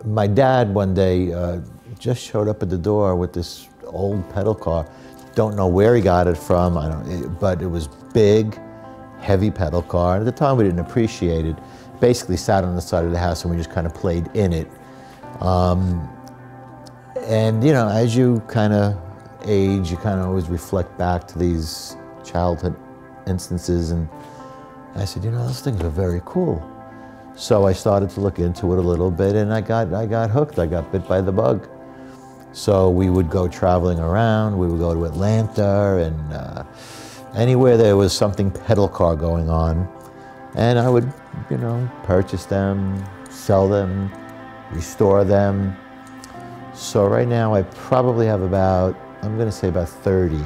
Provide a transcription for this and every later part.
my dad one day just showed up at the door with this old pedal car. Don't know where he got it from, but it was big, heavy pedal car. At the time we didn't appreciate it. Basically sat on the side of the house and we just kind of played in it. And you know, as you kind of age, you kind of always reflect back to these childhood instances, and I said, you know, those things are very cool. So I started to look into it a little bit, and I got hooked. I got bit by the bug. So we would go traveling around. We would go to Atlanta and anywhere there was something pedal car going on, and I would, you know, purchase them, sell them, restore them. So right now I probably have about, I'm going to say about 30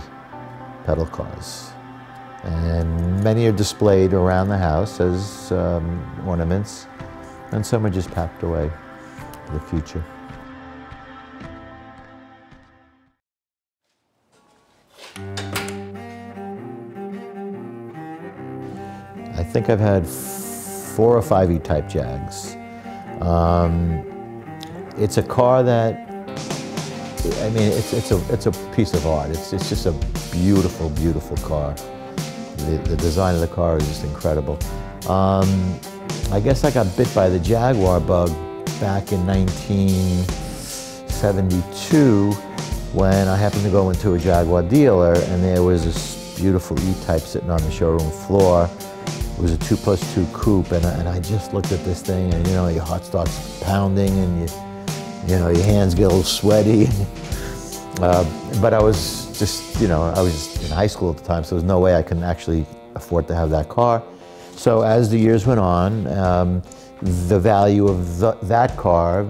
pedal cars. And many are displayed around the house as ornaments, and some are just packed away for the future. I think I've had 4 or 5 E-Type Jags. It's a car that, I mean, it's a piece of art. It's just a beautiful, beautiful car. The design of the car is just incredible. I guess I got bit by the Jaguar bug back in 1972 when I happened to go into a Jaguar dealer, and there was this beautiful E-Type sitting on the showroom floor. It was a 2+2 coupe, and I just looked at this thing, and you know, your heart starts pounding, and you know, your hands get a little sweaty. But I was just, you know, I was in high school at the time, so there was no way I could actually afford to have that car. So as the years went on, the value of that car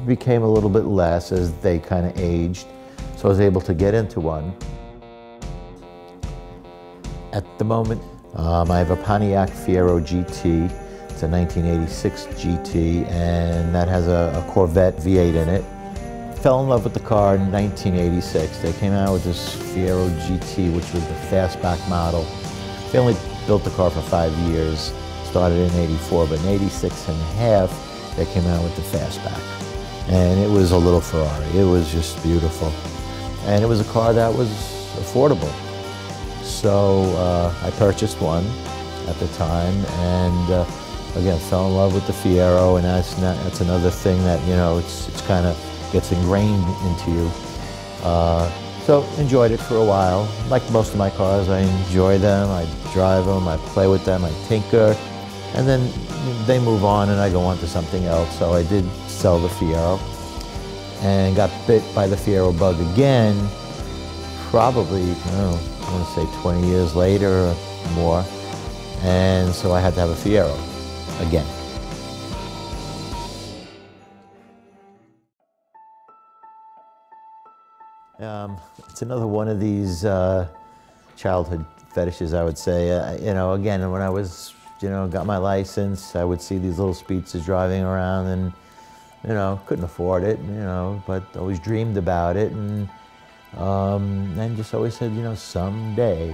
became a little bit less as they kind of aged. So I was able to get into one. At the moment, I have a Pontiac Fiero GT. It's a 1986 GT, and that has a Corvette V8 in it. Fell in love with the car in 1986. They came out with this Fiero GT, which was the fastback model. They only built the car for 5 years. Started in '84, but in '86 and a half, they came out with the fastback. And it was a little Ferrari. It was just beautiful. And it was a car that was affordable. So I purchased one at the time, and again, fell in love with the Fiero, and that's another thing that, you know, it's kind of gets ingrained into you. So enjoyed it for a while. Like most of my cars, I enjoy them, I drive them, I play with them, I tinker, and then they move on and I go on to something else. So I did sell the Fiero and got bit by the Fiero bug again, probably, I don't know, I want to say 20 years later or more. And so I had to have a Fiero again. It's another one of these childhood fetishes, I would say. You know, again, when I was, you know, got my license, I would see these little Speedsters driving around, and, you know, couldn't afford it, you know, but always dreamed about it, and just always said, you know, someday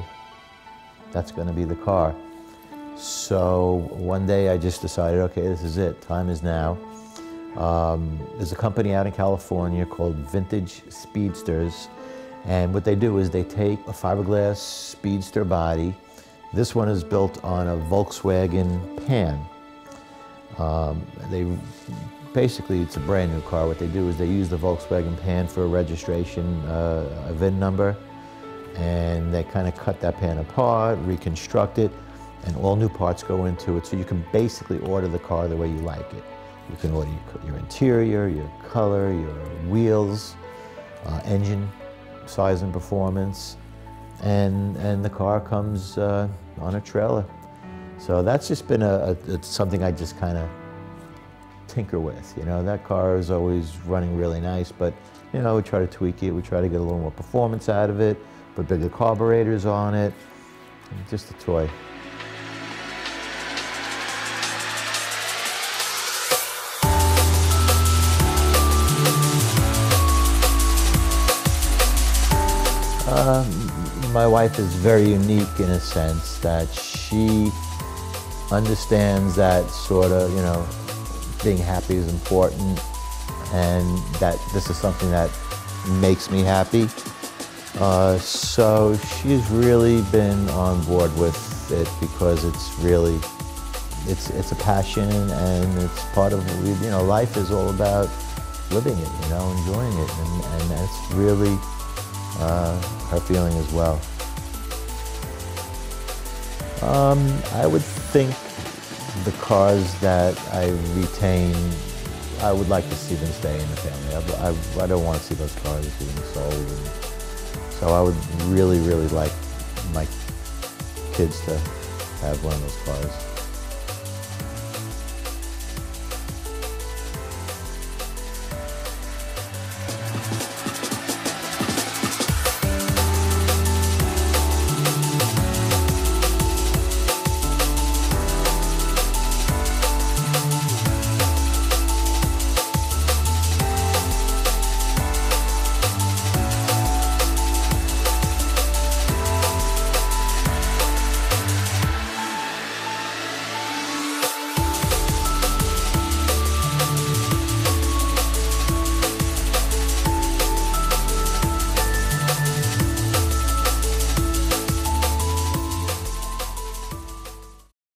that's going to be the car. So one day I just decided, okay, this is it, time is now. There's a company out in California called Vintage Speedsters, and what they do is they take a fiberglass Speedster body. This one is built on a Volkswagen pan. Basically, it's a brand new car. What they do is they use the Volkswagen pan for a registration, a VIN number, and they kind of cut that pan apart, reconstruct it, and all new parts go into it, so you can basically order the car the way you like it. You can order your interior, your color, your wheels, engine size and performance, and the car comes on a trailer. So that's just been it's something I just kind of tinker with. You know, that car is always running really nice, but, you know, we try to tweak it, we try to get a little more performance out of it, put bigger carburetors on it, just a toy. My wife is very unique in a sense that she understands that sort of, you know, being happy is important, and that this is something that makes me happy. So she's really been on board with it because it's really, it's a passion, and it's part of, life is all about living it, enjoying it, and that's really her feeling as well. I would think the cars that I retain, I would like to see them stay in the family. I don't want to see those cars being sold. So I would really, really like my kids to have one of those cars.